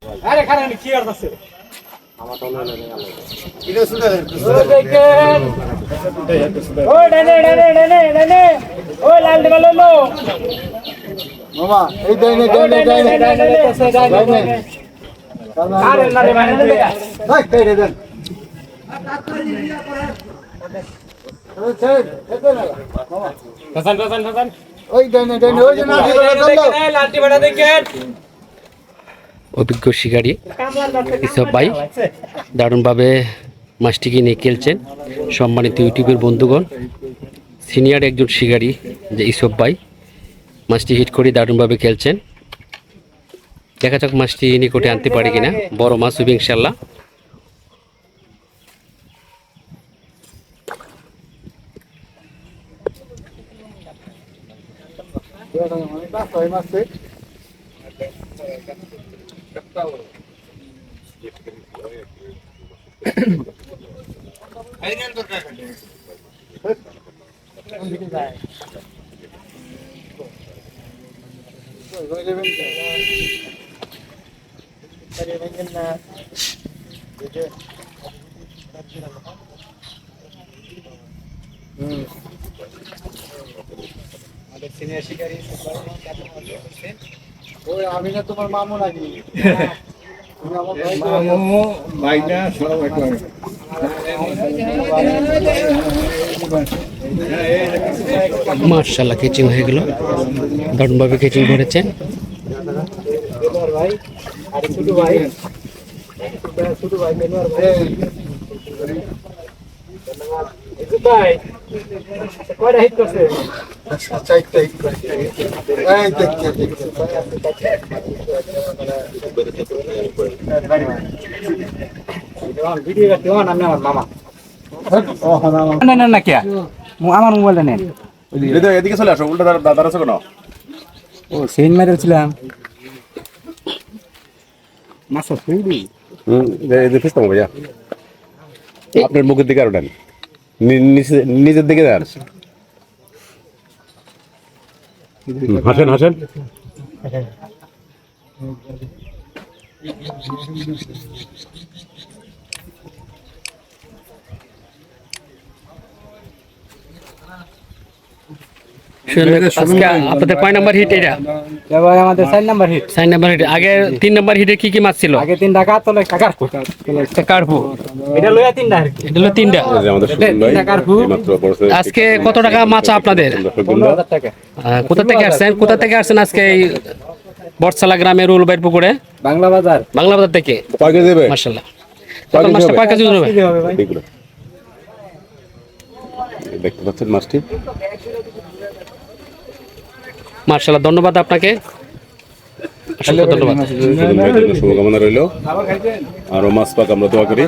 আরে খারাপ কি আর আছে আমার তো না এটা সুদা দেখেন ওই ডানে ওই লাল দিবা লো মামা এই ডাইনে আরে না রে মানে ভাই কেটে দেন হাসান ওই ডাইনে ওই যে না লালটি বাড়া দেখেন অভিজ্ঞ শিকারী ইসব ভাই দারুণভাবে মাছটিকে নিয়ে খেলছেন। সম্মানিত ইউটিউবের বন্ধুগণ, সিনিয়র একজন শিকারী যে ইসব ভাই মাছটি হিট করে দারুণভাবে খেলছেন। দেখা যাক মাছটি নিকটে আনতে পারি কিনা। বড় মাছ হবে ইনশাল্লাহ। ওই আমি না তোমার মামু নাকি মাশাআল্লাহ কেচিং হয়ে গেল, দারুণভাবে কেচিং করেছেন। ভাই আরে ছোট ভাই মেনুয়ার ভাই ভাই কয়টা হিট করছে চাইতে এই দেখতে ভিডিও করতে হন আমি আমার মামা না কে আমার মোবাইলটা নেন এদিকে চলে আসো, উল্টা দাঁড়া আছো কেন? ও সেন মেরেছিলাম মাছ ফুড়ি ফেসতাম ভাইয়া, আপনার মুখের দিকে আরো ডান, নিজের দিকে যান, হাসেন আজকে আপনাদের কয় নাম্বার হিট এটা? ভাই আমাদের 4 নাম্বার হিট 4 নাম্বার হিট। আগে 3 নাম্বার হিটে কি কি মাছ ছিল? আগে 3 টাকা তোলে টাকার একটা কার্পু, এটা লইয়া 3 টাকা এটা হলো 3টা। আমাদের আজকে কত টাকা মাছ আপনাদের? 15000 টাকা। কোথা থেকে আসছেন আজকে এই বটসালা গ্রামের উলবাইর পুকুরে? বাংলা বাজার থেকে। কয় কেজি দেবে? মাশাআল্লাহ। মাছটা কয় কেজি হবে? কি হবে ভাই? দেখতে পাচ্ছেন মাছটি। মাশাআল্লাহ, ধন্যবাদ আপনাকে, অসংখ্য ধন্যবাদ। শুভকামনা রইল, আরো মাছ পাক আমরা দোয়া করি।